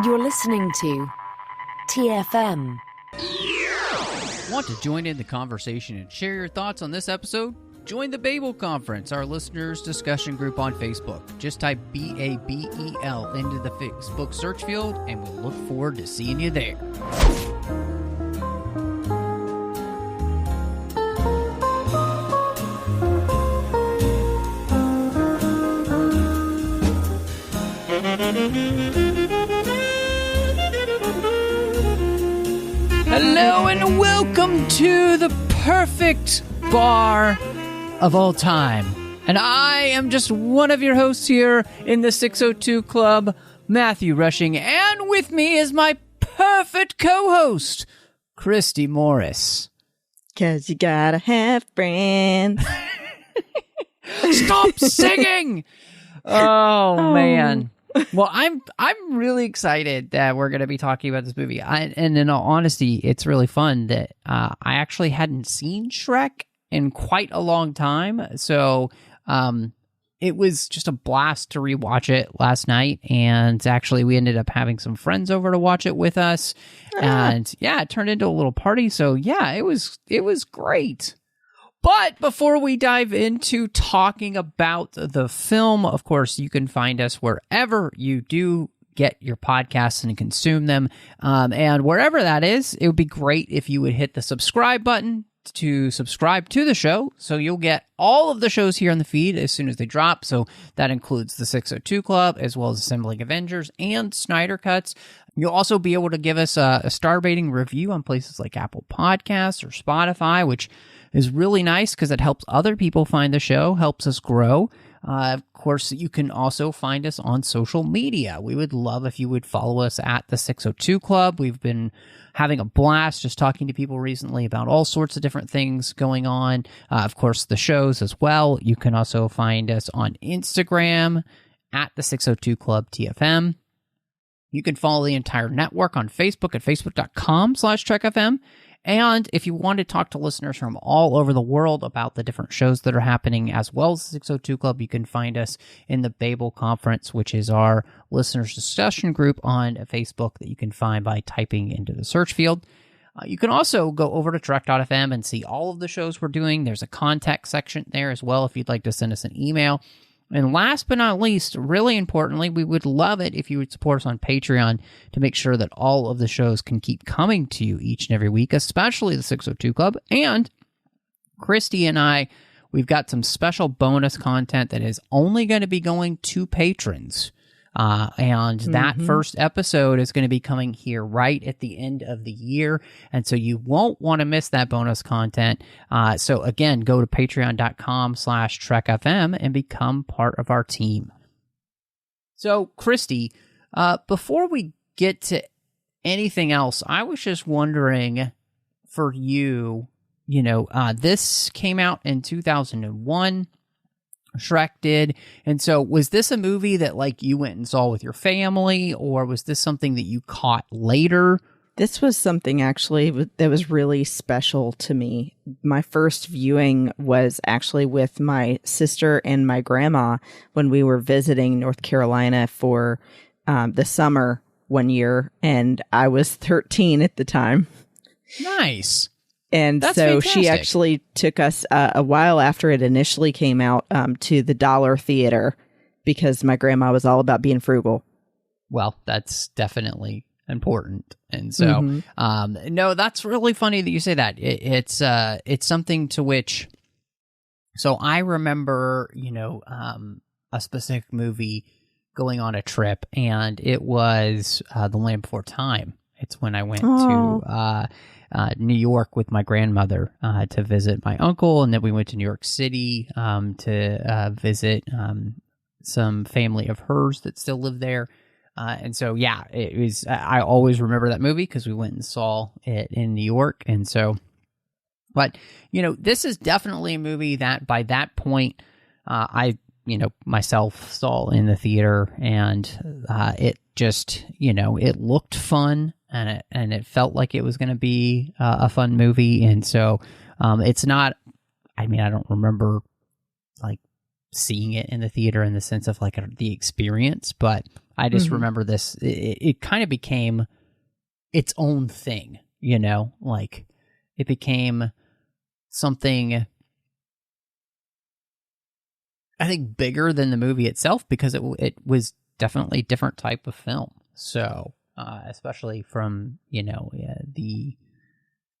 You're listening to TFM. Want to join in the conversation and share your thoughts on this episode? Join the Babel Conference, our listeners' discussion group on Facebook. Just type BABEL into the Facebook search field, and we'll look forward to seeing you there. Hello and welcome to the perfect bar of all time. And I am just one of your hosts here in the 602 Club, Matthew Rushing, and with me is my perfect co-host, Christy Morris. 'Cause you gotta have friends. Stop singing! Oh, man. Well, I'm really excited that we're going to be talking about this movie. And in all honesty, it's really fun that I actually hadn't seen Shrek in quite a long time. So it was just a blast to rewatch it last night. And actually, we ended up having some friends over to watch it with us. And yeah, it turned into a little party. So yeah, it was great. But before we dive into talking about the film, of course, you can find us wherever you do get your podcasts and consume them. And wherever that is, it would be great if you would hit the subscribe button to subscribe to the show. So you'll get all of the shows here on the feed as soon as they drop. So that includes the 602 Club, as well as Assembling Avengers and Snyder Cuts. You'll also be able to give us a star rating review on places like Apple Podcasts or Spotify, which is really nice because it helps other people find the show, helps us grow. Of course, you can also find us on social media. We would love if you would follow us at the 602 Club. We've been having a blast just talking to people recently about all sorts of different things going on. Of course, the shows as well. You can also find us on Instagram at the 602 Club TFM. You can follow the entire network on Facebook at facebook.com/TrekFM. And if you want to talk to listeners from all over the world about the different shows that are happening, as well as the 602 Club, you can find us in the Babel Conference, which is our listeners' discussion group on Facebook that you can find by typing into the search field. You can also go over to Trek.fm and see all of the shows we're doing. There's a contact section there as well if you'd like to send us an email. And last but not least, really importantly, we would love it if you would support us on Patreon to make sure that all of the shows can keep coming to you each and every week, especially the 602 Club. And Christy and I, we've got some special bonus content that is only going to be going to patrons. And that first episode is going to be coming here right at the end of the year. And so you won't want to miss that bonus content. So again, go to patreon.com/TrekFM and become part of our team. So Christy, before we get to anything else, I was just wondering for you, this came out in 2001. Shrek did. And so was this a movie that you went and saw with your family, or was this something that you caught later? This was something actually that was really special to me. My first viewing was actually with my sister and my grandma when we were visiting North Carolina for the summer one year, and I was 13 at the time. Nice. And That's so fantastic. She actually took us a while after it initially came out to the Dollar Theater because my grandma was all about being frugal. Well, that's definitely important. And so, no, that's really funny that you say that. It's something to which, so I remember, a specific movie going on a trip, and it was The Land Before Time. It's when I went to New York with my grandmother to visit my uncle, and then we went to New York City to visit some family of hers that still live there. And so, yeah, it was. I always remember that movie because we went and saw it in New York, and so. But this is definitely a movie that by that point, I myself saw in the theater, and it just it looked fun. And it felt like it was going to be a fun movie. And so it's not, I don't remember seeing it in the theater in the sense of the experience, but I just remember this. It kind of became its own thing, you know, like it became something, I think, bigger than the movie itself, because it was definitely a different type of film. So, especially from, you know, the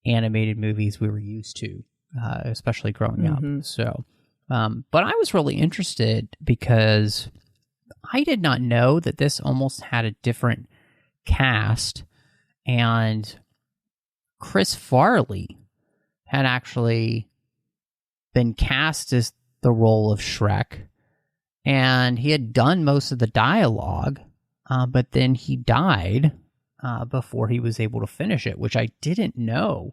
animated movies we were used to, especially growing up. So, but I was really interested because I did not know that this almost had a different cast, and Chris Farley had actually been cast as the role of Shrek, and he had done most of the dialogue, but then he died before he was able to finish it, which I didn't know.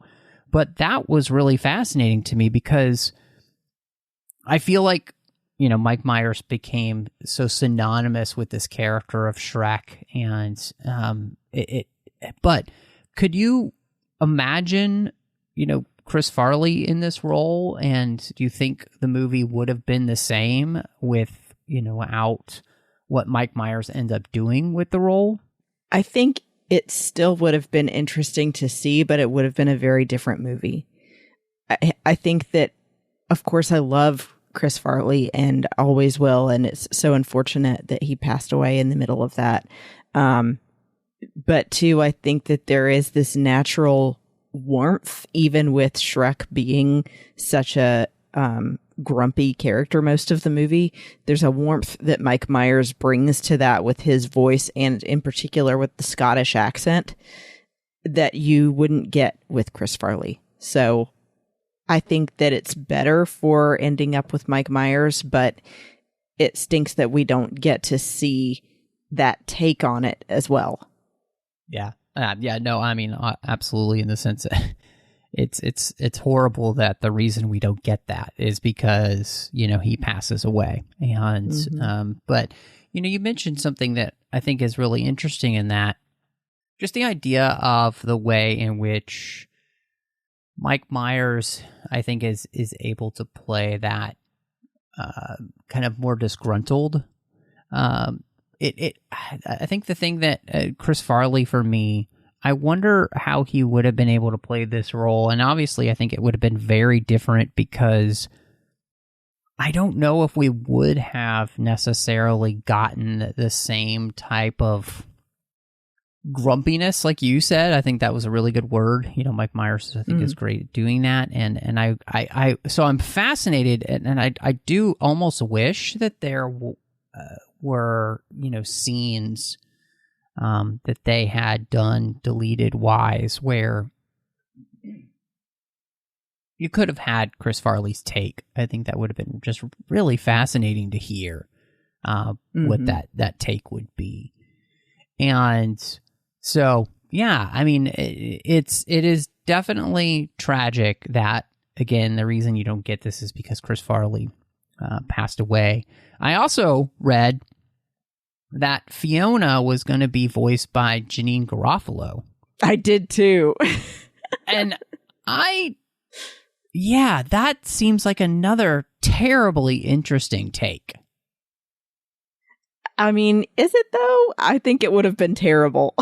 But that was really fascinating to me because I feel like, you know, Mike Myers became so synonymous with this character of Shrek, and but could you imagine, you know, Chris Farley in this role? And do you think the movie would have been the same with, you know, without what Mike Myers ended up doing with the role? I think it still would have been interesting to see, but it would have been a very different movie. I think that, of course, I love Chris Farley and always will, and it's so unfortunate that he passed away in the middle of that. But too, I think that there is this natural warmth, even with Shrek being such a grumpy character most of the movie. There's a warmth that Mike Myers brings to that with his voice, and in particular with the Scottish accent, that you wouldn't get with Chris Farley. So I think that it's better for ending up with Mike Myers, but it stinks that we don't get to see that take on it as well. Yeah. No, I mean, absolutely, in the sense that it's horrible that the reason we don't get that is because, you know, he passes away. And, but, you know, you mentioned something that I think is really interesting in that, just the idea of the way in which Mike Myers, I think, is able to play that kind of more disgruntled. I think the thing that Chris Farley, for me, I wonder how he would have been able to play this role. And obviously, I think it would have been very different, because I don't know if we would have necessarily gotten the same type of grumpiness, like you said. I think that was a really good word. You know, Mike Myers, I think, is great at doing that. And I so I'm fascinated, and I do almost wish that there were, you know, scenes that they had done deleted wise, where you could have had Chris Farley's take. I think that would have been just really fascinating to hear what that take would be. And so, yeah, I mean, it is definitely tragic that, again, the reason you don't get this is because Chris Farley passed away. I also read that Fiona was going to be voiced by Janeane Garofalo. I did too. And that seems like another terribly interesting take. I mean, is it though? I think it would have been terrible.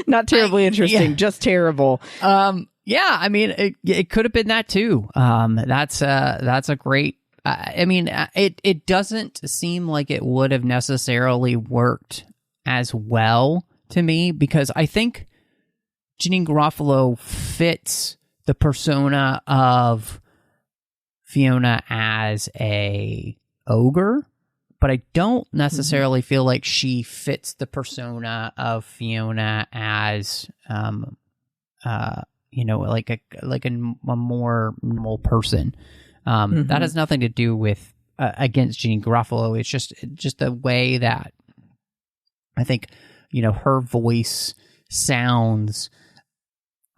Not terribly interesting, just terrible. Yeah, I mean, it could have been that too. That's a great. I mean, it doesn't seem like it would have necessarily worked as well to me, because I think Janeane Garofalo fits the persona of Fiona as a ogre, but I don't necessarily feel like she fits the persona of Fiona as, you know, like a more normal person. That has nothing to do with against Janeane Garofalo. It's just the way that I think, you know, her voice sounds.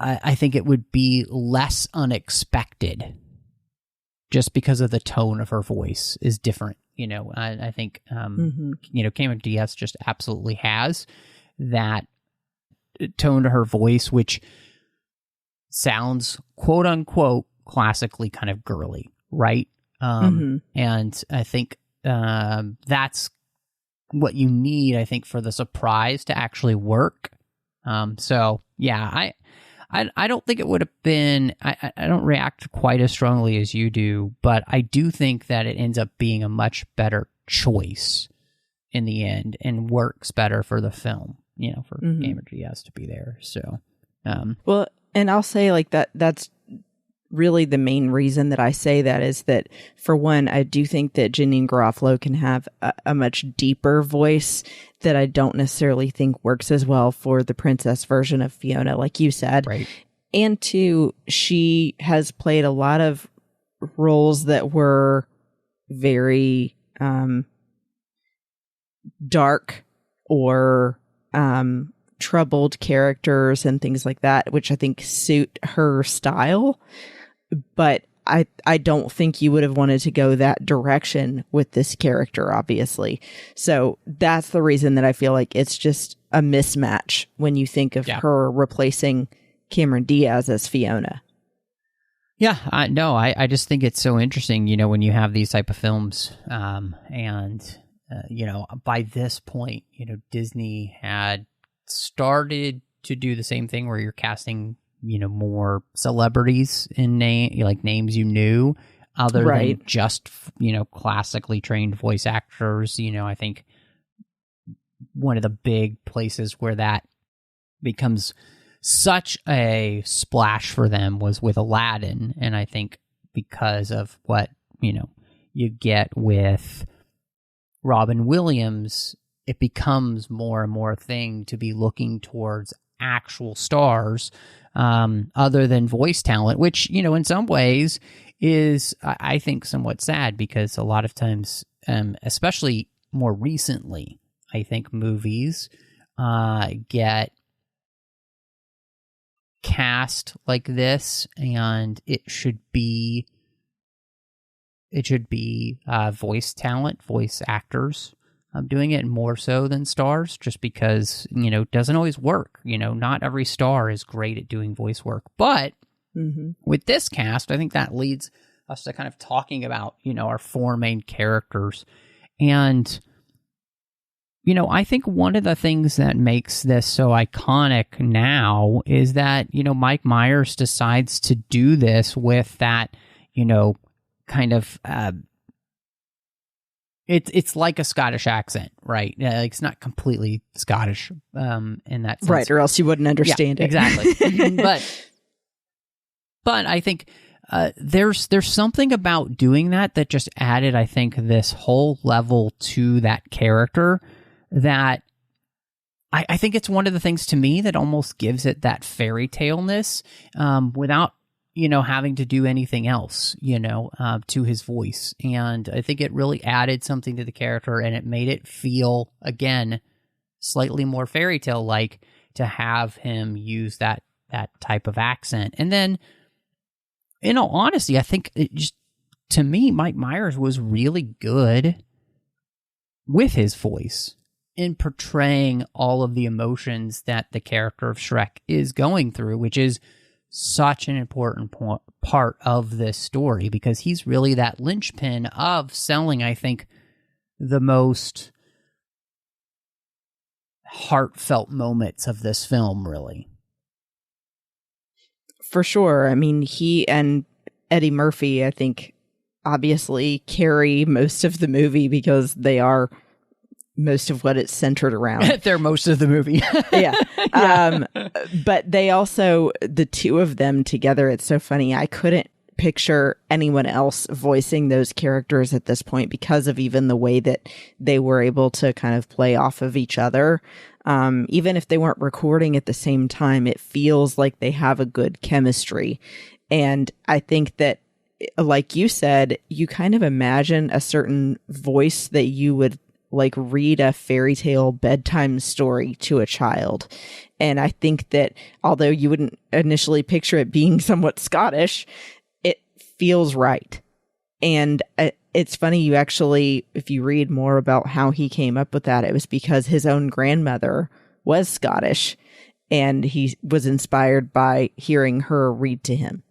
I think it would be less unexpected, just because of the tone of her voice is different. You know, I think you know, Cameron Diaz just absolutely has that tone to her voice, which sounds quote unquote classically kind of girly, right? And I think that's what you need, I think, for the surprise to actually work. So yeah, I don't think it would have been. I don't react quite as strongly as you do, but I do think that it ends up being a much better choice in the end and works better for the film. For Gamer Diaz to be there. So, well, and I'll say like that's really the main reason that I say that is that, for one, I do think that Janine Garofalo can have a much deeper voice that I don't necessarily think works as well for the princess version of Fiona, like you said. Right. And two, she has played a lot of roles that were very dark or troubled characters and things like that, which I think suit her style. But I don't think you would have wanted to go that direction with this character, obviously. So that's the reason that I feel like it's just a mismatch when you think of her replacing Cameron Diaz as Fiona. Yeah, I just think it's so interesting, when you have these type of films, and by this point, Disney had started to do the same thing where you're casting more celebrities in names you knew, other than just classically trained voice actors. I think one of the big places where that becomes such a splash for them was with Aladdin, and I think because of what you get with Robin Williams, it becomes more and more a thing to be looking towards actual stars, other than voice talent, which, in some ways is, I think, somewhat sad, because a lot of times, especially more recently, I think movies get cast like this, and it should be voice talent, voice actors doing it more so than stars, just because, it doesn't always work. Not every star is great at doing voice work. But with this cast, I think that leads us to kind of talking about, our four main characters. And, I think one of the things that makes this so iconic now is that, Mike Myers decides to do this with that, kind of... It's like a Scottish accent, right? It's not completely Scottish in that sense. Right, or else you wouldn't understand it. Exactly. But I think there's something about doing that just added, I think, this whole level to that character that I think it's one of the things to me that almost gives it that fairy tale-ness without having to do anything else, to his voice. And I think it really added something to the character, and it made it feel, again, slightly more fairy tale-like to have him use that type of accent. And then, in all honesty, I think to me, Mike Myers was really good with his voice in portraying all of the emotions that the character of Shrek is going through, which is such an important part of this story, because he's really that linchpin of selling, I think, the most heartfelt moments of this film, really. For sure. I mean, he and Eddie Murphy, I think, obviously carry most of the movie because they are most of what it's centered around. They're most of the movie. Yeah. But they also, the two of them together, it's so funny. I couldn't picture anyone else voicing those characters at this point because of even the way that they were able to kind of play off of each other. Even if they weren't recording at the same time, it feels like they have a good chemistry. And I think that, like you said, you kind of imagine a certain voice that you would like read a fairy tale bedtime story to a child. And I think that although you wouldn't initially picture it being somewhat Scottish, it feels right. And it's funny, you actually, if you read more about how he came up with that, it was because his own grandmother was Scottish, and he was inspired by hearing her read to him.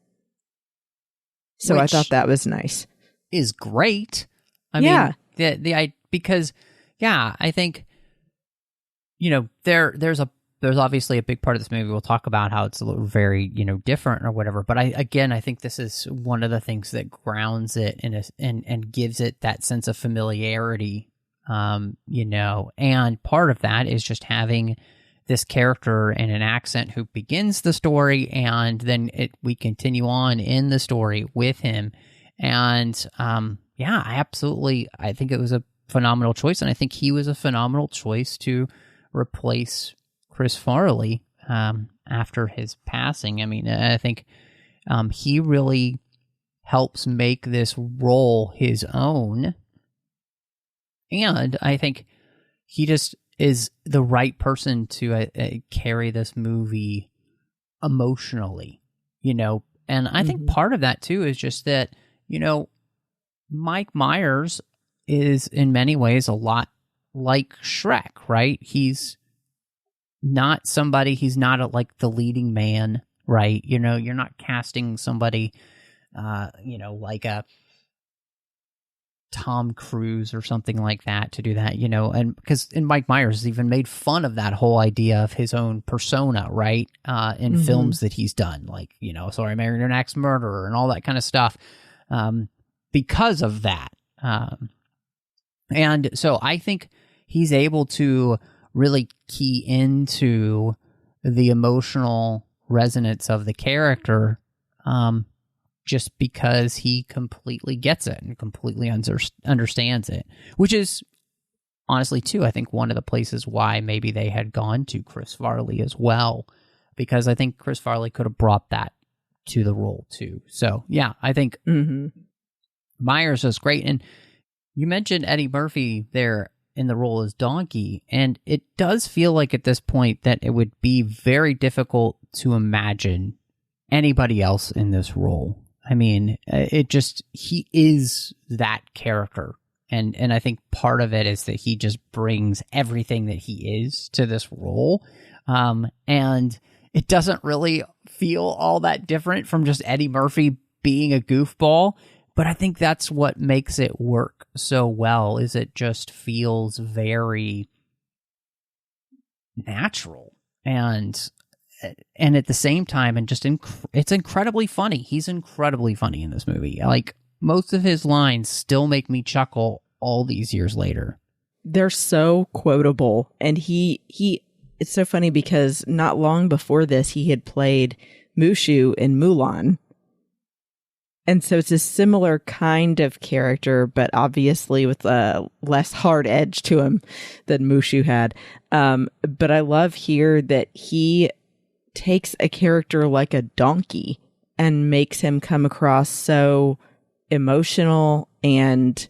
So I thought that was nice. Is great. I mean, because yeah, I think, there's obviously a big part of this movie. We'll talk about how it's a little very, different or whatever. But I think this is one of the things that grounds it and gives it that sense of familiarity, and part of that is just having this character in an accent who begins the story, and then we continue on in the story with him. And I think it was a phenomenal choice, and I think he was a phenomenal choice to replace Chris Farley after his passing. I mean, I think he really helps make this role his own, and I think he just is the right person to carry this movie emotionally, and I think part of that too is just that, Mike Myers is in many ways a lot like Shrek, right? He's not like the leading man, right? You're not casting somebody, like a Tom Cruise or something like that to do that, and because Mike Myers has even made fun of that whole idea of his own persona, right? In films that he's done, like, Sorry, I Married an Axe Murderer and all that kind of stuff, because of that. And so I think he's able to really key into the emotional resonance of the character, just because he completely gets it and completely understands it, which is honestly, too, I think one of the places why maybe they had gone to Chris Farley as well, because I think Chris Farley could have brought that to the role, too. So, yeah, I think Myers is great. And you mentioned Eddie Murphy there in the role as Donkey, and it does feel like at this point that it would be very difficult to imagine anybody else in this role. I mean, he is that character. And I think part of it is that he just brings everything that he is to this role. And it doesn't really feel all that different from just Eddie Murphy being a goofball. But I think that's what makes it work so well, is it just feels very natural. And at the same time, and just it's incredibly funny. He's incredibly funny in this movie. Like, most of his lines still make me chuckle all these years later. They're so quotable. And it's so funny because not long before this, he had played Mushu in Mulan. And so it's a similar kind of character, but obviously with a less hard edge to him than Mushu had. But I love here that he takes a character like a donkey and makes him come across so emotional and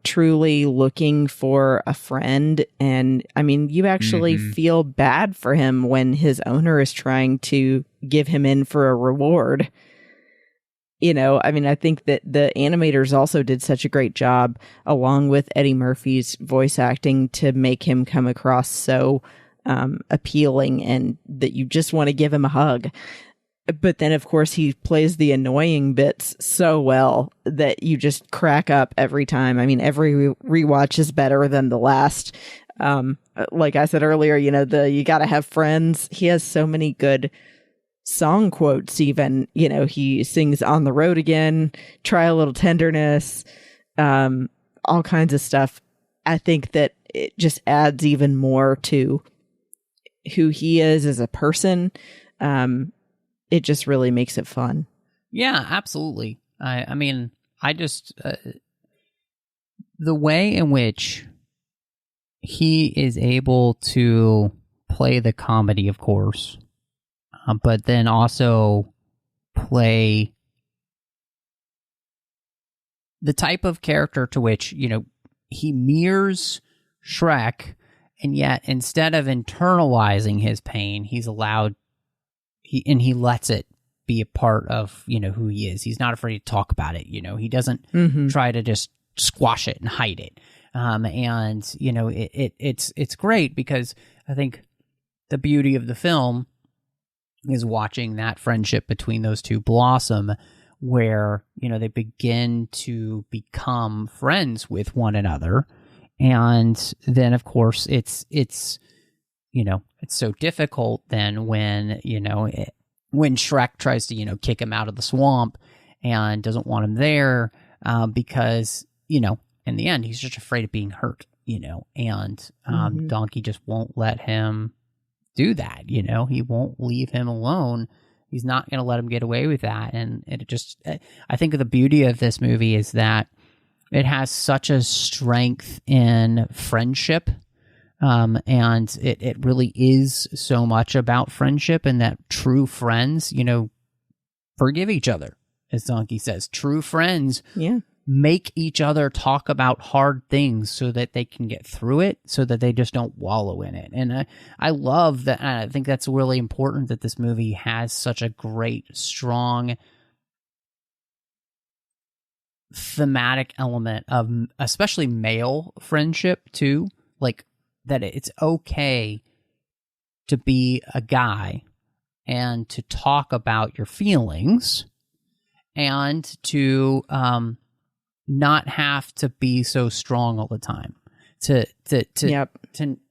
truly looking for a friend. And I mean, you actually feel bad for him when his owner is trying to give him in for a reward. I mean, I think that the animators also did such a great job, along with Eddie Murphy's voice acting, to make him come across so appealing and that you just want to give him a hug. But then, of course, he plays the annoying bits so well that you just crack up every time. I mean, every rewatch is better than the last. Like I said earlier, you gotta have friends. He has so many good song quotes even. He sings On the Road Again, Try a Little Tenderness, all kinds of stuff. I think that it just adds even more to who he is as a person. It just really makes it fun. Yeah, absolutely. I mean, I just the way in which he is able to play the comedy, of course, but then also play the type of character to which, he mirrors Shrek, and yet instead of internalizing his pain, he lets it be a part of, who he is. He's not afraid to talk about it. He doesn't try to just squash it and hide it. It's great because I think the beauty of the film is watching that friendship between those two blossom, where, they begin to become friends with one another. And then, of course, it's so difficult then when, when Shrek tries to, kick him out of the swamp and doesn't want him there because, in the end, he's just afraid of being hurt, and Donkey just won't let him do that, he won't leave him alone. He's not going to let him get away with that. And I think the beauty of this movie is that it has such a strength in friendship. And it really is so much about friendship, and that true friends, forgive each other, as Donkey says. True friends make each other talk about hard things so that they can get through it, so that they just don't wallow in it. And I love that. I think that's really important, that this movie has such a great, strong thematic element of especially male friendship too. Like, that it's okay to be a guy and to talk about your feelings and to not have to be so strong all the time. That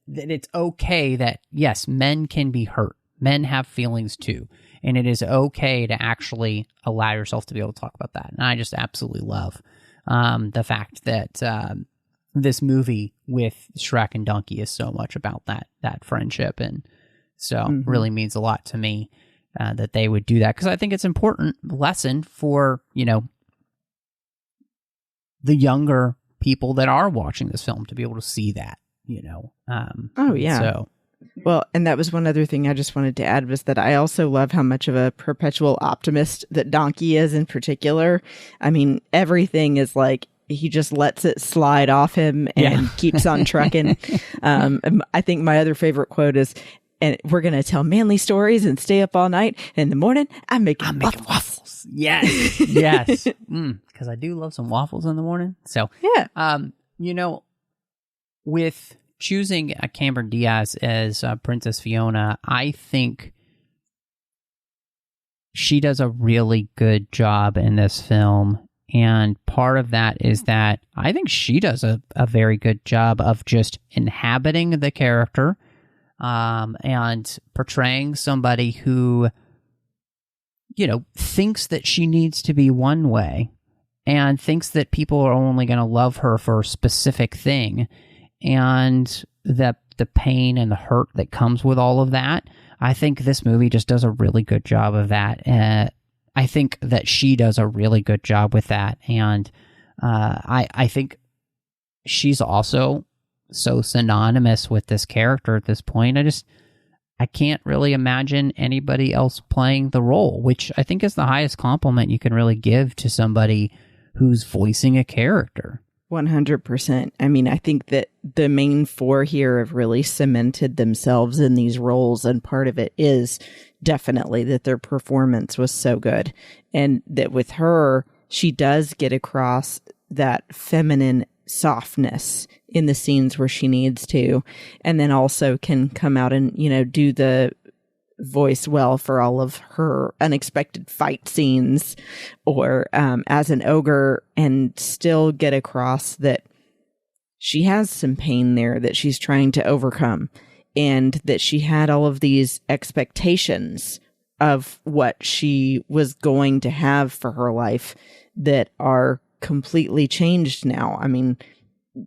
it's okay that, yes, men can be hurt. Men have feelings too. And it is okay to actually allow yourself to be able to talk about that. And I just absolutely love the fact that this movie with Shrek and Donkey is so much about that friendship. And so really means a lot to me that they would do that, because I think it's an important lesson for, the younger people that are watching this film to be able to see that, So. Well, and that was one other thing I just wanted to add, was that I also love how much of a perpetual optimist that Donkey is in particular. I mean, everything is like, he just lets it slide off him and keeps on trucking. I think my other favorite quote is, and we're going to tell manly stories and stay up all night. In the morning, I'm making waffles. Yes. Yes. Because I do love some waffles in the morning. So, with choosing Cameron Diaz as Princess Fiona, I think she does a really good job in this film. And part of that is that I think she does a very good job of just inhabiting the character and portraying somebody who, thinks that she needs to be one way and thinks that people are only going to love her for a specific thing. And the pain and the hurt that comes with all of that. I think this movie just does a really good job of that. I think that she does a really good job with that. And I think she's also so synonymous with this character at this point. I can't really imagine anybody else playing the role, which I think is the highest compliment you can really give to somebody who's voicing a character. 100%. I mean, I think that the main four here have really cemented themselves in these roles, and part of it is definitely that their performance was so good, and that with her, she does get across that feminine softness in the scenes where she needs to, and then also can come out and, do the voice well for all of her unexpected fight scenes or as an ogre, and still get across that she has some pain there that she's trying to overcome, and that she had all of these expectations of what she was going to have for her life that are completely changed now. I mean,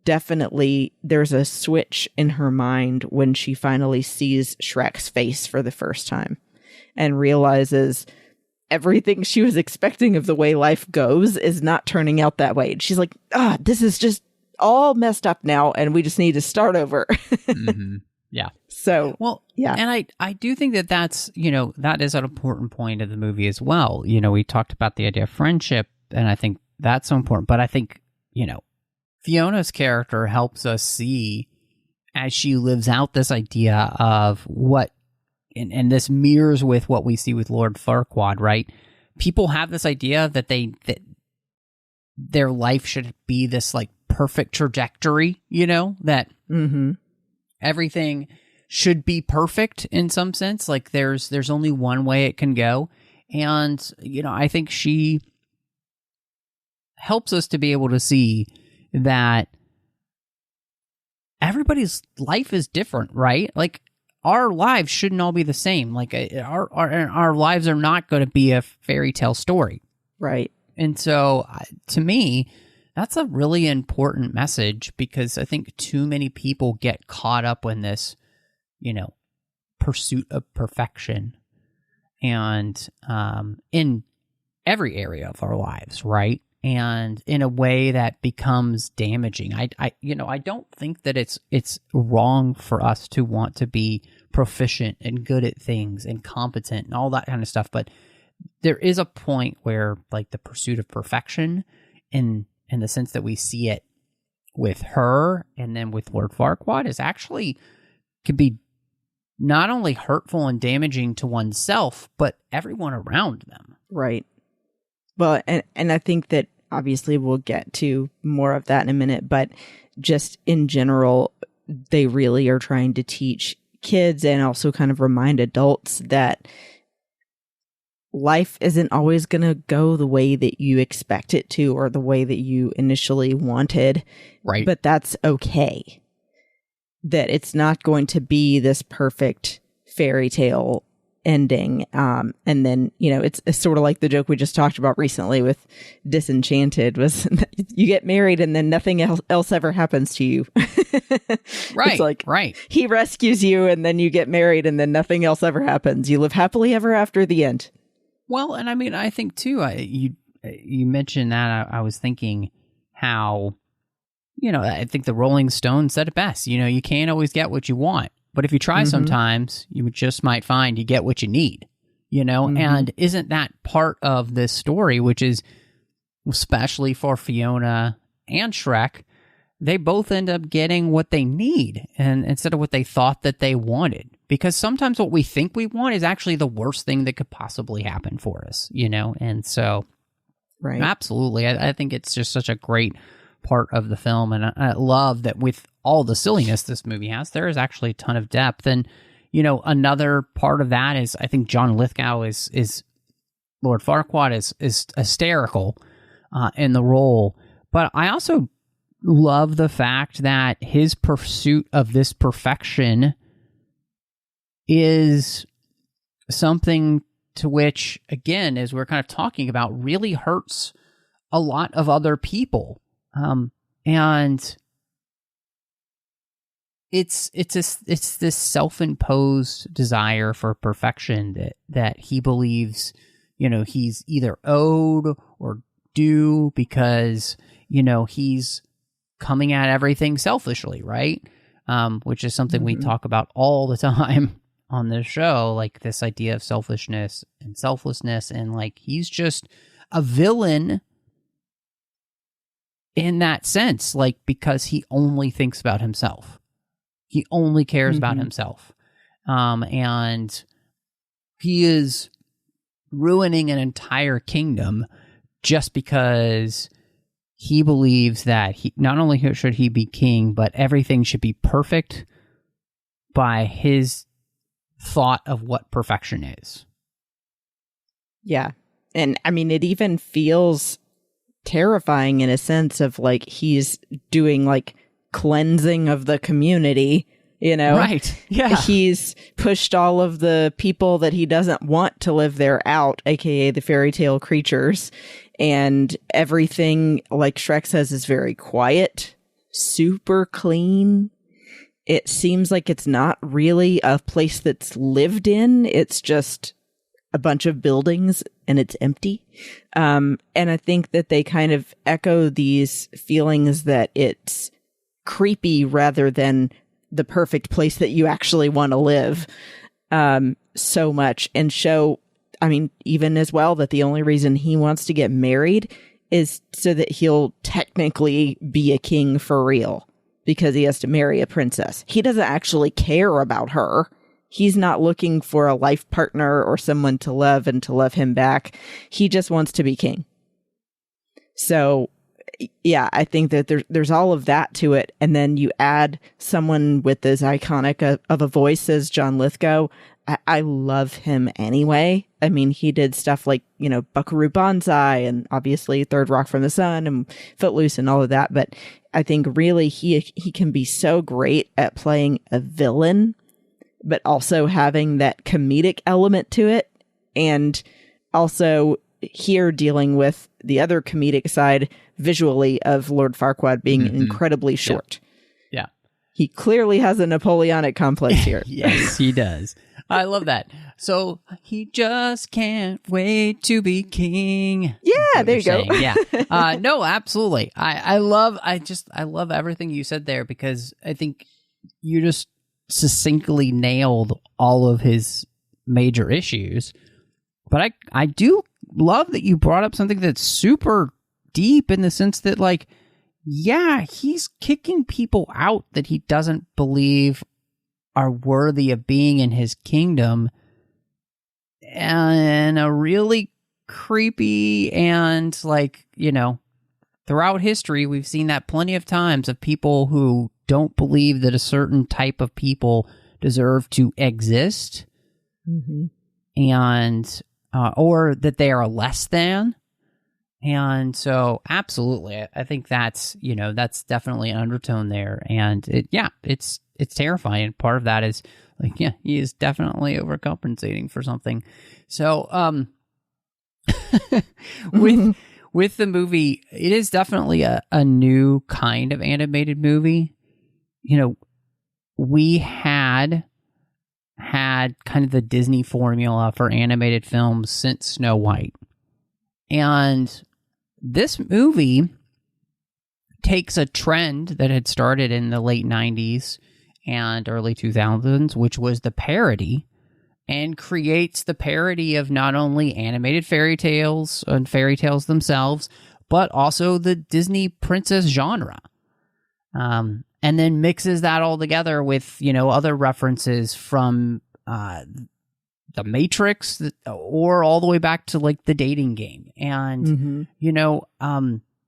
definitely there's a switch in her mind when she finally sees Shrek's face for the first time and realizes everything she was expecting of the way life goes is not turning out that way. And she's like, this is just all messed up now, and we just need to start over. Yeah. So, well, yeah. And I do think that that's, that is an important point of the movie as well. We talked about the idea of friendship, and I think that's so important. But I think, Fiona's character helps us see, as she lives out this idea of what, and this mirrors with what we see with Lord Farquaad, right? People have this idea that that their life should be this like perfect trajectory, that everything should be perfect in some sense. Like there's only one way it can go. And, I think she helps us to be able to see that everybody's life is different, right? Like, our lives shouldn't all be the same. Like, our lives are not going to be a fairy tale story. Right. And so, to me, that's a really important message, because I think too many people get caught up in this, pursuit of perfection, and in every area of our lives, right? And in a way that becomes damaging. I don't think that it's wrong for us to want to be proficient and good at things and competent and all that kind of stuff, but there is a point where, like, the pursuit of perfection, in the sense that we see it with her and then with Lord Farquaad, is actually can be not only hurtful and damaging to oneself, but everyone around them. Right. Well, and I think that obviously we'll get to more of that in a minute, but just in general, they really are trying to teach kids and also kind of remind adults that life isn't always going to go the way that you expect it to, or the way that you initially wanted. Right. But that's okay. That it's not going to be this perfect fairy tale ending. And then, it's sort of like the joke we just talked about recently with Disenchanted, was you get married and then nothing else ever happens to you. Right. It's like, right. He rescues you and then you get married and then nothing else ever happens. You live happily ever after, the end. Well, and I mean, I think too, you mentioned that, I was thinking how, I think the Rolling Stones said it best. You can't always get what you want, but if you try sometimes, you just might find you get what you need, and isn't that part of this story, which is, especially for Fiona and Shrek, they both end up getting what they need, and instead of what they thought that they wanted. Because sometimes what we think we want is actually the worst thing that could possibly happen for us, And so, right. Absolutely. I think it's just such a great part of the film. And I love that with all the silliness this movie has, there is actually a ton of depth. And, another part of that is, I think John Lithgow is Lord Farquaad is hysterical in the role. But I also love the fact that his pursuit of this perfection is something to which, again, as we're kind of talking about, really hurts a lot of other people. And it's this self-imposed desire for perfection that he believes, he's either owed or due, because, he's coming at everything selfishly, right? Which is something we talk about all the time on this show, like this idea of selfishness and selflessness, and like he's just a villain in that sense, like, because he only thinks about himself. He only cares about himself. And he is ruining an entire kingdom just because he believes that not only should he be king, but everything should be perfect by his thought of what perfection is. Yeah. And I mean, it even feels terrifying in a sense of like he's doing like cleansing of the community, Right. Yeah. He's pushed all of the people that he doesn't want to live there out, aka the fairy tale creatures. And everything, like Shrek says, is very quiet, super clean. It seems like it's not really a place that's lived in. It's just a bunch of buildings and it's empty. And I think that they kind of echo these feelings that it's creepy rather than the perfect place that you actually want to live, so much, and show, I mean, even as well, that the only reason he wants to get married is so that he'll technically be a king for real, because he has to marry a princess. He doesn't actually care about her. He's not looking for a life partner or someone to love and to love him back. He just wants to be king. So, yeah, I think that there's all of that to it. And then you add someone with as iconic of a voice as John Lithgow. I love him anyway. I mean, he did stuff like, Buckaroo Banzai and obviously Third Rock from the Sun and Footloose and all of that. But I think really he can be so great at playing a villain, but also having that comedic element to it. And also here dealing with the other comedic side visually of Lord Farquaad being incredibly short. Yeah. He clearly has a Napoleonic complex here. Yes, he does. I love that. So he just can't wait to be king. Yeah, there you go. Yeah. No, absolutely. I love everything you said there, because I think you just succinctly nailed all of his major issues. But I do love that you brought up something that's super deep, in the sense that, like, yeah, he's kicking people out that he doesn't believe are worthy of being in his kingdom, and a really creepy, and, like, you know, throughout history we've seen that plenty of times, of people who don't believe that a certain type of people deserve to exist, and or that they are less than. And so absolutely, I think that's, you know, that's definitely an undertone there. And it's terrifying. Part of that is, like, yeah, he is definitely overcompensating for something. So with the movie, it is definitely a new kind of animated movie. You know, we had kind of the Disney formula for animated films since Snow White. And this movie takes a trend that had started in the late 90s and early 2000s, which was the parody, and creates the parody of not only animated fairy tales and fairy tales themselves, but also the Disney princess genre. And then mixes that all together with, you know, other references from the Matrix, or all the way back to, like, the dating game. And, you know,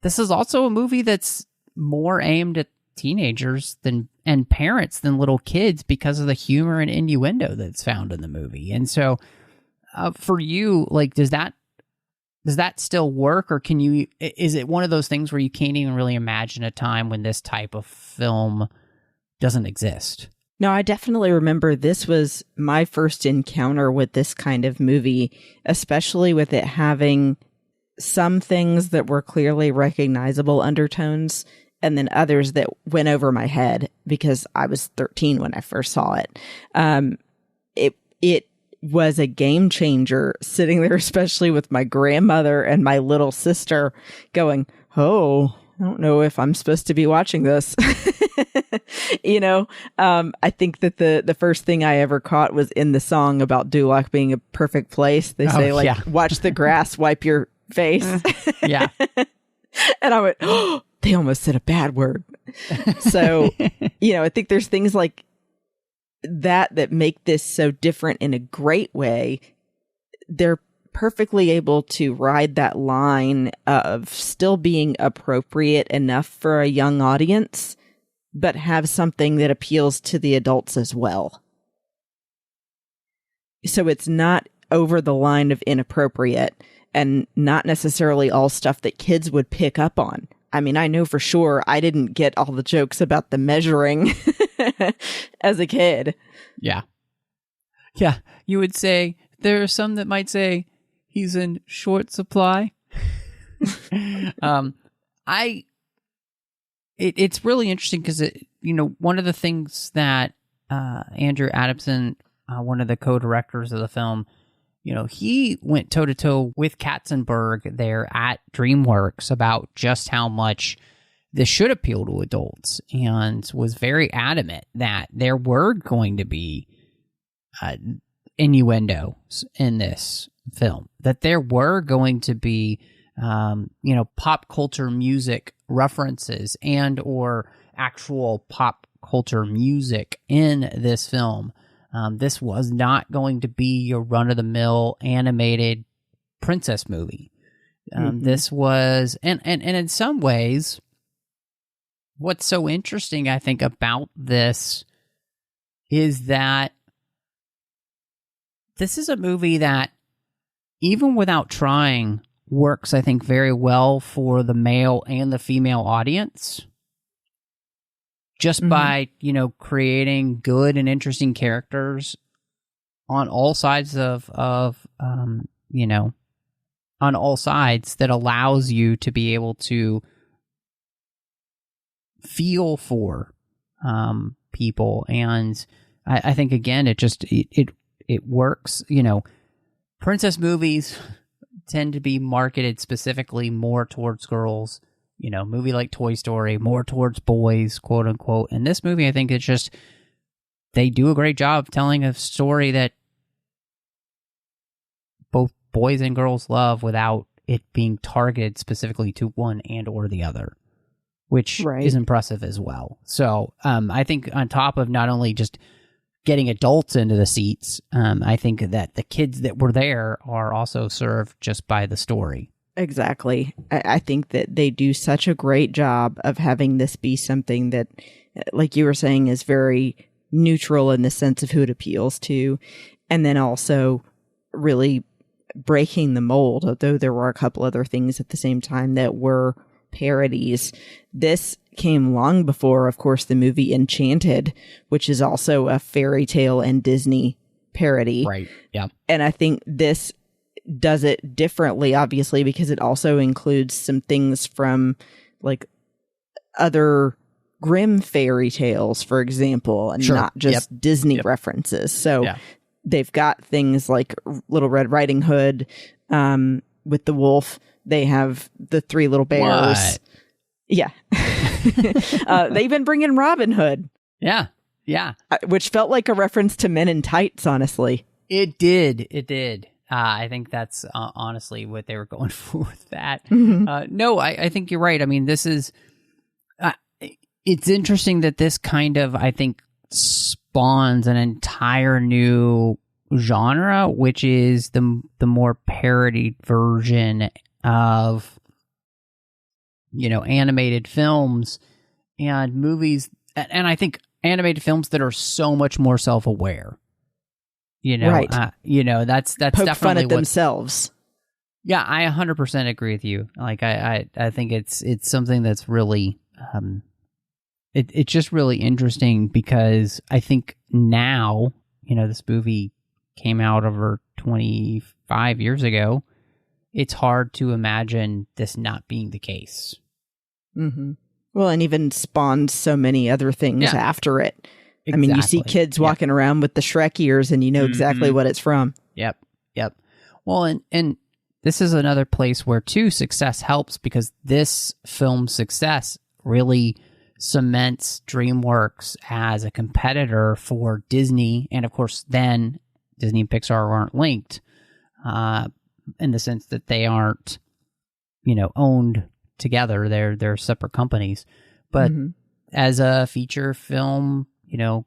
this is also a movie that's more aimed at teenagers and parents than little kids, because of the humor and innuendo that's found in the movie. And so for you, like, does that still work, or is it one of those things where you can't even really imagine a time when this type of film doesn't exist? No, I definitely remember this was my first encounter with this kind of movie, especially with it having some things that were clearly recognizable undertones, and then others that went over my head because I was 13 when I first saw it. It was a game changer sitting there, especially with my grandmother and my little sister going, "Oh, I don't know if I'm supposed to be watching this." You know, I think that the first thing I ever caught was in the song about Duloc being a perfect place. They say, watch the grass wipe your face. Yeah. And I went, "Oh, they almost said a bad word." So, you know, I think there's things like that make this so different in a great way. They're perfectly able to ride that line of still being appropriate enough for a young audience, but have something that appeals to the adults as well. So it's not over the line of inappropriate, and not necessarily all stuff that kids would pick up on. I mean, I know for sure I didn't get all the jokes about the measuring as a kid. Yeah. Yeah. You would say, there are some that might say he's in short supply. It's really interesting because, you know, one of the things that Andrew Adamson, one of the co-directors of the film, you know, he went toe-to-toe with Katzenberg there at DreamWorks about just how much this should appeal to adults, and was very adamant that there were going to be innuendos in this film, that there were going to be, you know, pop culture music references and or actual pop culture music in this film. This was not going to be your run-of-the-mill animated princess movie. This was, and in some ways, what's so interesting, I think, about this is that this is a movie that, even without trying, works, I think, very well for the male and the female audience. just by, creating good and interesting characters on all sides on all sides, that allows you to be able to feel for people. And I think, again, it works. Princess movies tend to be marketed specifically more towards girls. Movie like Toy Story, more towards boys, quote unquote. And this movie, I think it's just, they do a great job telling a story that both boys and girls love without it being targeted specifically to one and or the other, which is impressive as well. So I think on top of not only just getting adults into the seats, I think that the kids that were there are also served just by the story. Exactly. I think that they do such a great job of having this be something that, like you were saying, is very neutral in the sense of who it appeals to, and then also really breaking the mold, although there were a couple other things at the same time that were parodies. This came long before, of course, the movie Enchanted, which is also a fairy tale and Disney parody. Right, yeah. And I think this does it differently, obviously, because it also includes some things from like other Grimm fairy tales, for example, and not just Disney references. So they've got things like Little Red Riding Hood with the wolf. They have the three little bears. What? Yeah. They even bring in Robin Hood. Yeah. Which felt like a reference to Men in Tights, honestly. It did. I think that's honestly what they were going for with that. No, I think you're right. I mean, this is... it's interesting that this kind of, I think, spawns an entire new genre, which is the more parodied version of, animated films and movies. And I think animated films that are so much more self-aware. Right. That's poke definitely fun at themselves. Yeah, I 100% agree with you. Like, I think it's something that's really, it's just really interesting, because I think now, this movie came out over 25 years ago. It's hard to imagine this not being the case. Mm-hmm. Well, and even spawned so many other things after it. Exactly. I mean, you see kids walking around with the Shrek ears, and you know exactly what it's from. Yep. Well, and this is another place where, too, success helps, because this film's success really cements DreamWorks as a competitor for Disney. And, of course, then Disney and Pixar aren't linked in the sense that they aren't, owned together. They're separate companies. But as a feature film,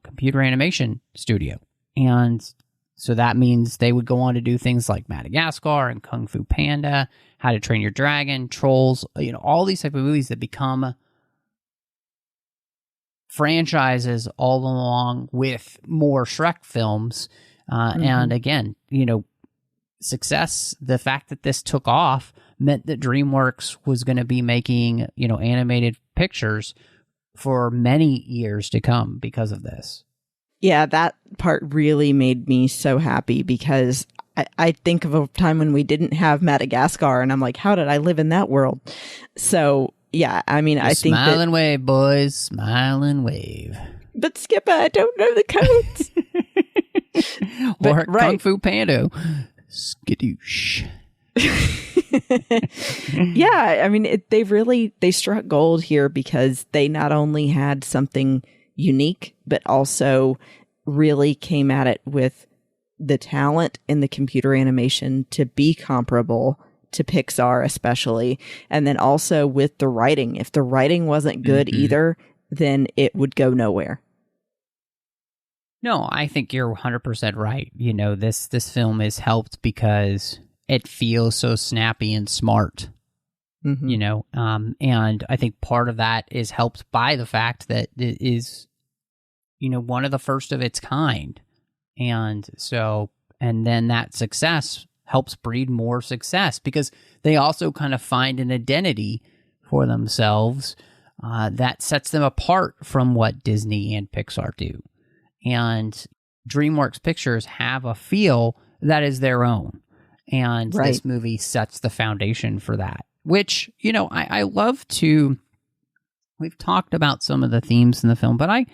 computer animation studio. And so that means they would go on to do things like Madagascar and Kung Fu Panda, How to Train Your Dragon, Trolls, all these type of movies that become franchises all along with more Shrek films. And again, success, the fact that this took off meant that DreamWorks was going to be making, animated pictures for many years to come because of this. Yeah, that part really made me so happy, because I think of a time when we didn't have Madagascar, and I'm like, how did I live in that world? So, yeah, I mean, I think smile and wave, boys. Smile and wave. But Skipper, I don't know the codes. Or Kung Fu Panda. Skadoosh. Yeah, I mean, they struck gold here, because they not only had something unique, but also really came at it with the talent in the computer animation to be comparable to Pixar, especially. And then also with the writing. If the writing wasn't good either, then it would go nowhere. No, I think you're 100% right. This film is helped because it feels so snappy and smart. And I think part of that is helped by the fact that it is, one of the first of its kind. And then that success helps breed more success, because they also kind of find an identity for themselves that sets them apart from what Disney and Pixar do. And DreamWorks Pictures have a feel that is their own. And this movie sets the foundation for that, which, I love to... We've talked about some of the themes in the film, but I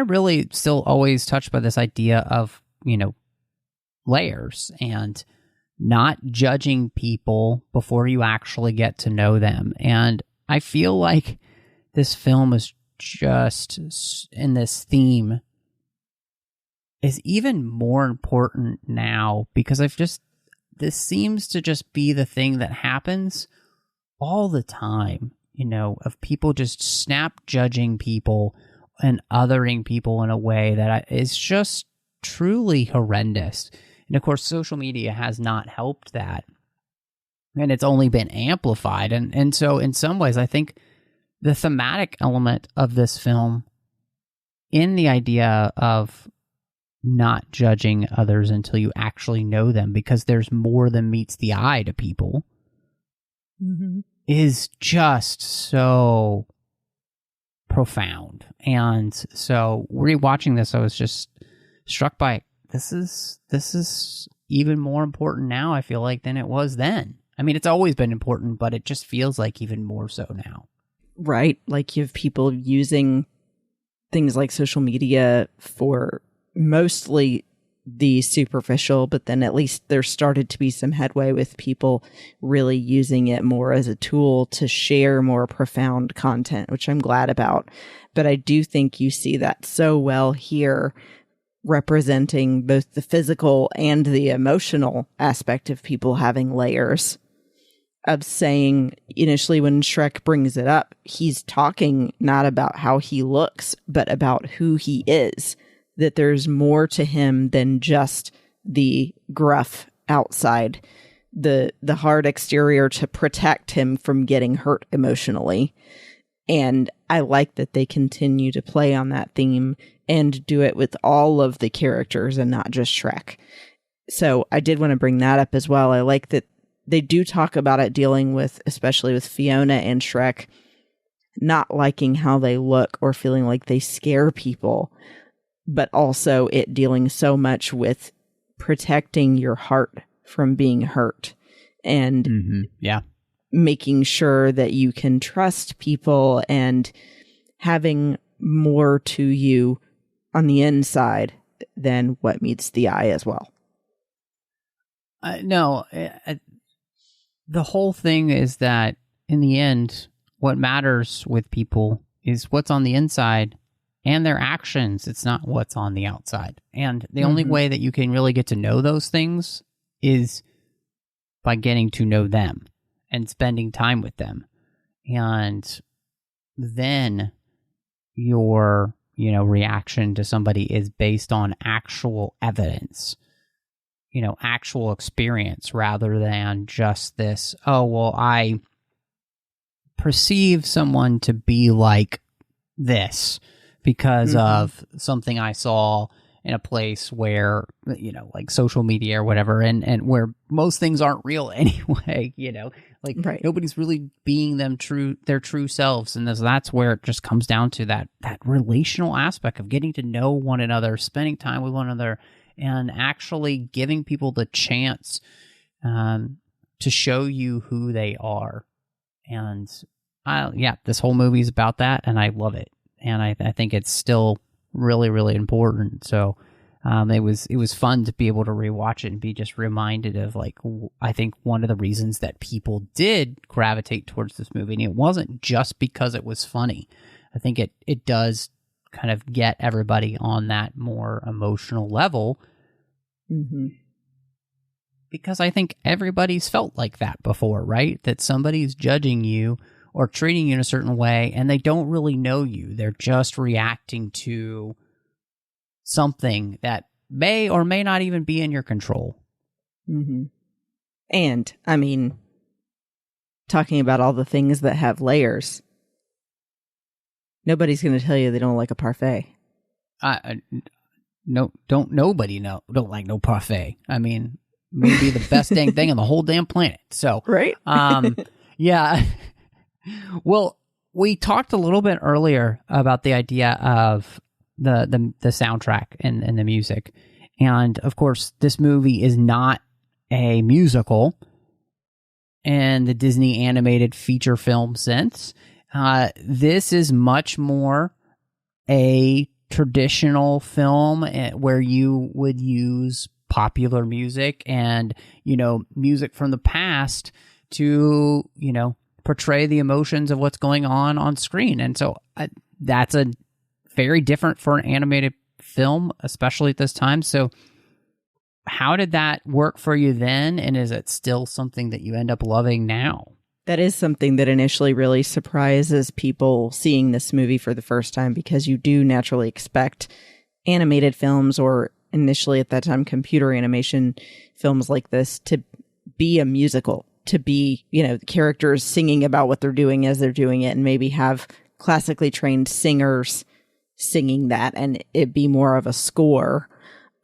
really still always touched by this idea of, layers and not judging people before you actually get to know them. And I feel like this film is just, in this theme, is even more important now because this seems to just be the thing that happens all the time, of people just snap judging people and othering people in a way that is just truly horrendous. And of course, social media has not helped that. And it's only been amplified. And so in some ways, I think the thematic element of this film in the idea of not judging others until you actually know them, because there's more than meets the eye to people, is just so profound. And so rewatching this, I was just struck by this is even more important now, I feel like, than it was then. I mean, it's always been important, but it just feels like even more so now. Right. Like you have people using things like social media for mostly the superficial, but then at least there started to be some headway with people really using it more as a tool to share more profound content, which I'm glad about. But I do think you see that so well here, representing both the physical and the emotional aspect of people having layers. Of saying, initially when Shrek brings it up, he's talking not about how he looks, but about who he is. That there's more to him than just the gruff outside, the hard exterior to protect him from getting hurt emotionally. And I like that they continue to play on that theme and do it with all of the characters and not just Shrek. So I did want to bring that up as well. I like that they do talk about it, dealing with, especially with Fiona and Shrek, not liking how they look or feeling like they scare people, but also it dealing so much with protecting your heart from being hurt and making sure that you can trust people and having more to you on the inside than what meets the eye as well. The whole thing is that in the end, what matters with people is what's on the inside and their actions. It's not what's on the outside. And the only way that you can really get to know those things is by getting to know them and spending time with them. And then your, reaction to somebody is based on actual evidence, actual experience, rather than just this, I perceive someone to be like this because of something I saw in a place where, like social media or whatever, and where most things aren't real anyway, nobody's really being their true selves. And that's where it just comes down to that relational aspect of getting to know one another, spending time with one another, and actually giving people the chance to show you who they are. And this whole movie is about that, and I love it. And I think it's still really, really important. So it was fun to be able to rewatch it and be just reminded of, like, I think one of the reasons that people did gravitate towards this movie, and it wasn't just because it was funny. I think it does kind of get everybody on that more emotional level. Because I think everybody's felt like that before, right? That somebody's judging you or treating you in a certain way, and they don't really know you. They're just reacting to something that may or may not even be in your control. And, I mean, talking about all the things that have layers, nobody's going to tell you they don't like a parfait. Nobody don't like no parfait. I mean, maybe the best dang thing on the whole damn planet. So, right? Yeah. Well, we talked a little bit earlier about the idea of the soundtrack and the music. And of course, this movie is not a musical in the Disney animated feature film sense. This is much more a traditional film where you would use popular music and, music from the past to, portray the emotions of what's going on screen. And so that's a very different for an animated film, especially at this time. So how did that work for you then? And is it still something that you end up loving now? That is something that initially really surprises people seeing this movie for the first time, because you do naturally expect animated films, or initially at that time, computer animation films like this, to be a musical, to be, the characters singing about what they're doing as they're doing it, and maybe have classically trained singers singing that, and it be more of a score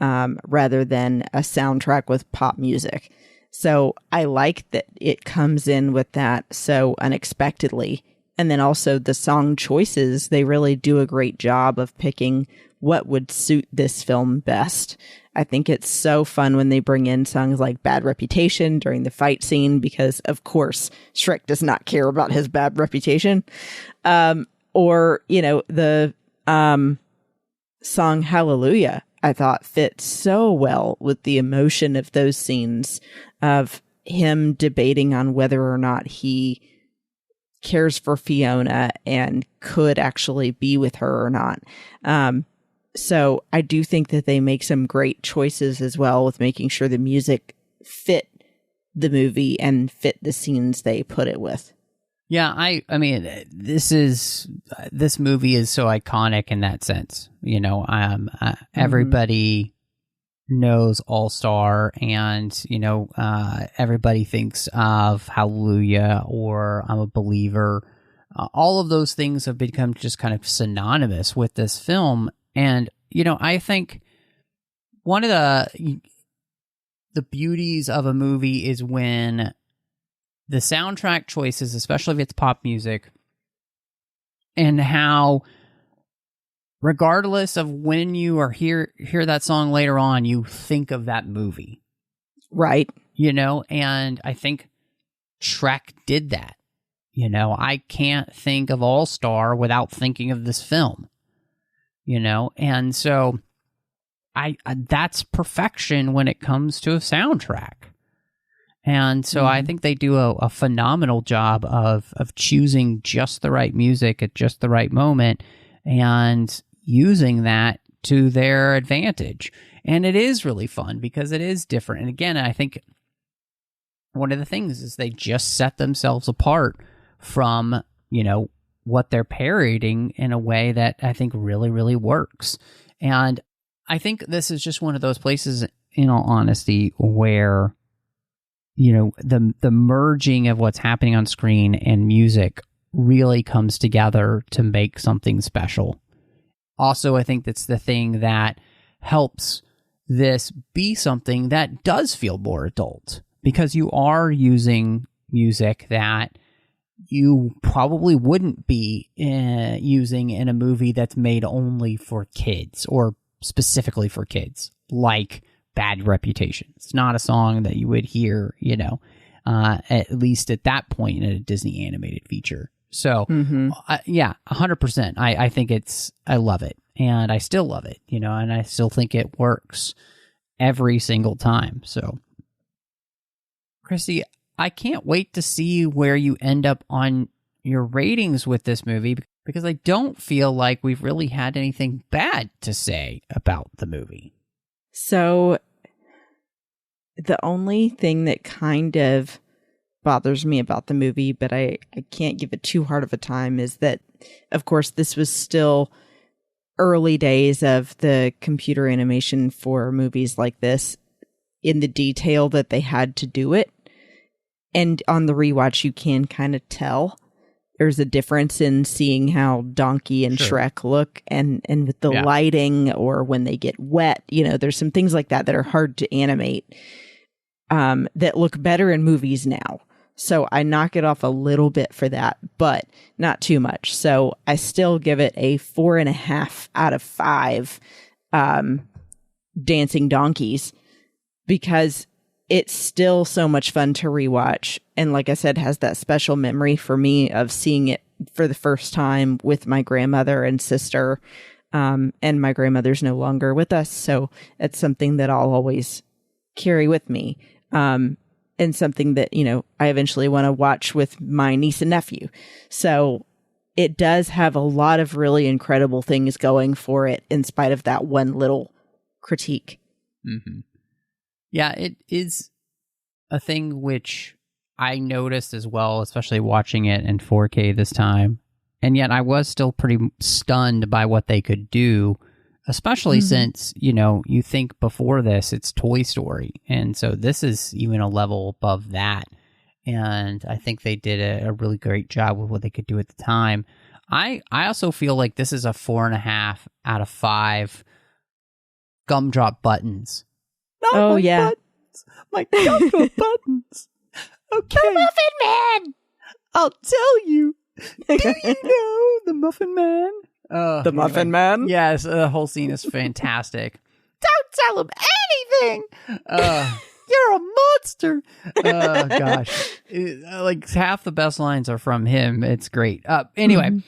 rather than a soundtrack with pop music. So I like that it comes in with that so unexpectedly. And then also the song choices, they really do a great job of picking what would suit this film best. I think it's so fun when they bring in songs like Bad Reputation during the fight scene, because of course Shrek does not care about his bad reputation. Or, the song Hallelujah, I thought fit so well with the emotion of those scenes of him debating on whether or not he cares for Fiona and could actually be with her or not. So I do think that they make some great choices as well with making sure the music fit the movie and fit the scenes they put it with. Yeah, I mean, this movie is so iconic in that sense. Everybody knows All Star, and everybody thinks of Hallelujah or I'm a Believer. All of those things have become just kind of synonymous with this film, and I think one of the beauties of a movie is when the soundtrack choices, especially if it's pop music, and how regardless of when you are hear that song later on, you think of that movie. Right. And I think Shrek did that. I can't think of All Star without thinking of this film. And so that's perfection when it comes to a soundtrack. And so I think they do a phenomenal job of choosing just the right music at just the right moment and using that to their advantage. And it is really fun because it is different. And again, I think one of the things is they just set themselves apart from, what they're parodying in a way that I think really, really works. And I think this is just one of those places, in all honesty, where the merging of what's happening on screen and music really comes together to make something special. Also, I think that's the thing that helps this be something that does feel more adult, because you are using music that you probably wouldn't be using in a movie that's made only for kids or specifically for kids, like Bad Reputation. It's not a song that you would hear, at least at that point in a Disney animated feature. So, 100%. I think I love it, and I still love it, and I still think it works every single time. So, Christy, I can't wait to see where you end up on your ratings with this movie, because I don't feel like we've really had anything bad to say about the movie. So the only thing that kind of bothers me about the movie, but I can't give it too hard of a time, is that, of course, this was still early days of the computer animation for movies like this, in the detail that they had to do it. And on the rewatch, you can kind of tell there's a difference in seeing how Donkey and Shrek look, and with the lighting, or when they get wet, there's some things like that are hard to animate that look better in movies now. So I knock it off a little bit for that, but not too much. So I still give it a 4.5 out of 5 dancing donkeys, because it's still so much fun to rewatch. And like I said, has that special memory for me of seeing it for the first time with my grandmother and sister. And my grandmother's no longer with us. So it's something that I'll always carry with me. And something that, you know, I eventually want to watch with my niece and nephew. So it does have a lot of really incredible things going for it in spite of that one little critique. Mm-hmm. Yeah, it is a thing which I noticed as well, especially watching it in 4K this time. And yet I was still pretty stunned by what they could do, especially since, you know, you think before this, it's Toy Story. And so this is even a level above that. And I think they did a really great job with what they could do at the time. I also feel like this is a 4.5 out of 5 gumdrop buttons. Not buttons. My gumdrop buttons. Okay. The Muffin Man! I'll tell you. Do you know the Muffin Man? The Muffin Man? Yes, the whole scene is fantastic. Don't tell him anything! You're a monster! Oh, gosh. Like, half the best lines are from him. It's great. Anyway,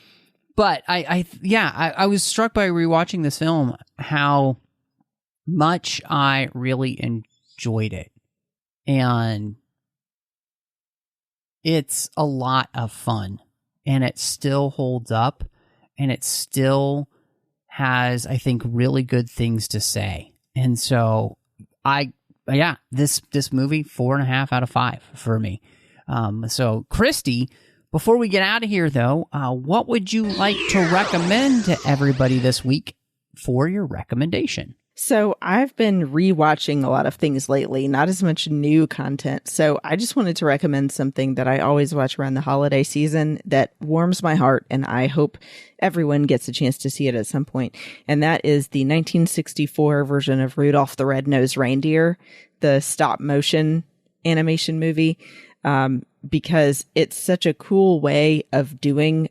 but I was struck by rewatching this film how much I really enjoyed it. And it's a lot of fun. And it still holds up. And it still has, I think, really good things to say. And so, this movie, 4.5 out of 5 for me. So, Christy, before we get out of here, though, what would you like to recommend to everybody this week for your recommendation? So I've been rewatching a lot of things lately, not as much new content. So I just wanted to recommend something that I always watch around the holiday season that warms my heart, and I hope everyone gets a chance to see it at some point. And that is the 1964 version of Rudolph the Red-Nosed Reindeer, the stop motion animation movie, because it's such a cool way of doing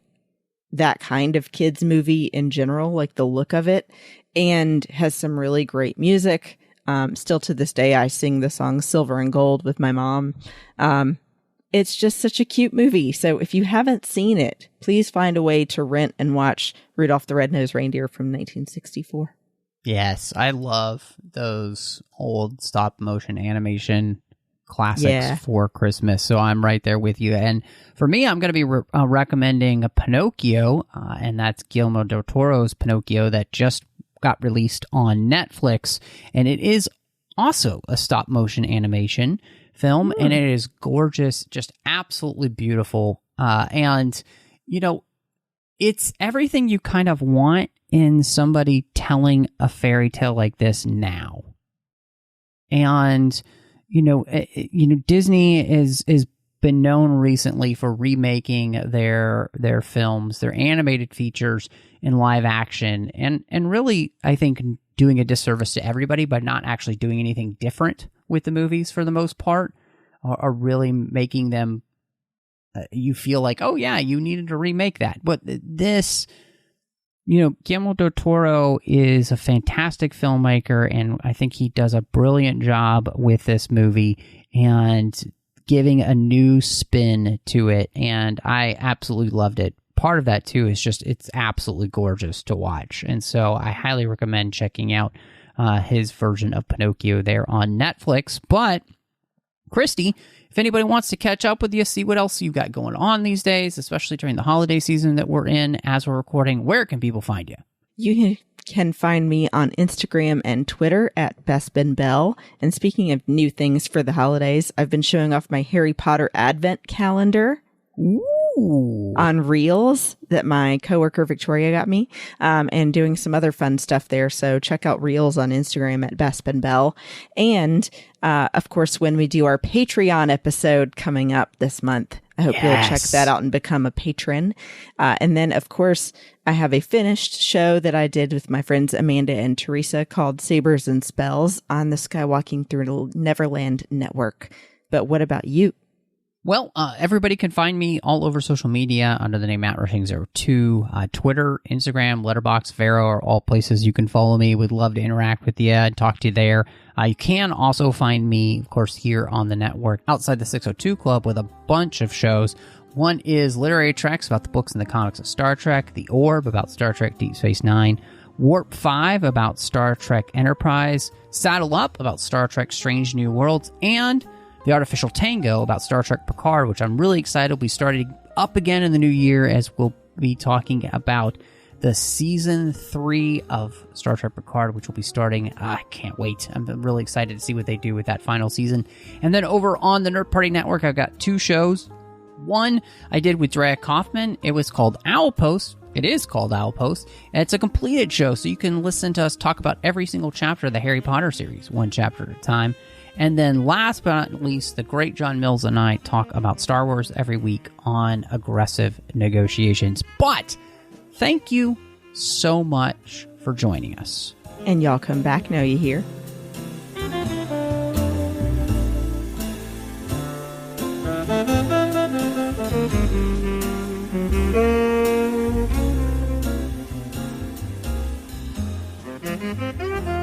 that kind of kids movie in general, like the look of it. And has some really great music. Still to this day, I sing the song Silver and Gold with my mom. It's just such a cute movie. So if you haven't seen it, please find a way to rent and watch Rudolph the Red-Nosed Reindeer from 1964. Yes, I love those old stop motion animation classics for Christmas. So I'm right there with you. And for me, I'm going to be recommending a Pinocchio, and that's Guillermo del Toro's Pinocchio that just got released on Netflix, and it is also a stop motion animation film, and it is gorgeous, just absolutely beautiful. And you know, it's everything you kind of want in somebody telling a fairy tale like this now. And Disney is been known recently for remaking their films, their animated features in live action, and really, I think, doing a disservice to everybody by not actually doing anything different with the movies for the most part, or really making them you feel like, oh yeah, you needed to remake that. But this, Guillermo del Toro is a fantastic filmmaker, and I think he does a brilliant job with this movie and giving a new spin to it, and I absolutely loved it. Part of that, too, is just it's absolutely gorgeous to watch, and so I highly recommend checking out his version of Pinocchio there on Netflix. But, Christy, if anybody wants to catch up with you, see what else you've got going on these days, especially during the holiday season that we're in as we're recording, where can people find you? You can find me on Instagram and Twitter at BestBenBell. And speaking of new things for the holidays, I've been showing off my Harry Potter Advent calendar. Ooh. On Reels that my coworker Victoria got me, and doing some other fun stuff there. So check out Reels on Instagram at BestBenBell. And of course, when we do our Patreon episode coming up this month, I hope you'll check that out and become a patron. And then, of course, I have a finished show that I did with my friends Amanda and Teresa called Sabers and Spells on the Skywalking Through Neverland Network. But what about you? Well, everybody can find me all over social media under the name MattRushing02. Twitter, Instagram, Letterboxd, Vero are all places you can follow me. Would love to interact with you and talk to you there. You can also find me, of course, here on the network outside the 602 Club with a bunch of shows. One is Literary Treks about the books and the comics of Star Trek, The Orb about Star Trek Deep Space Nine, Warp 5 about Star Trek Enterprise, Saddle Up about Star Trek Strange New Worlds, and The Artificial Tango about Star Trek Picard, which I'm really excited will be starting up again in the new year, as we'll be talking about the Season 3 of Star Trek Picard, which will be starting. I can't wait. I'm really excited to see what they do with that final season. And then over on the Nerd Party Network, I've got 2 shows. One I did with Drea Kaufman. It was called Owl Post. It is called Owl Post, and it's a completed show, so you can listen to us talk about every single chapter of the Harry Potter series, one chapter at a time. And then last but not least, the great John Mills and I talk about Star Wars every week on Aggressive Negotiations. But thank you so much for joining us. And y'all come back now, you hear? Thank you.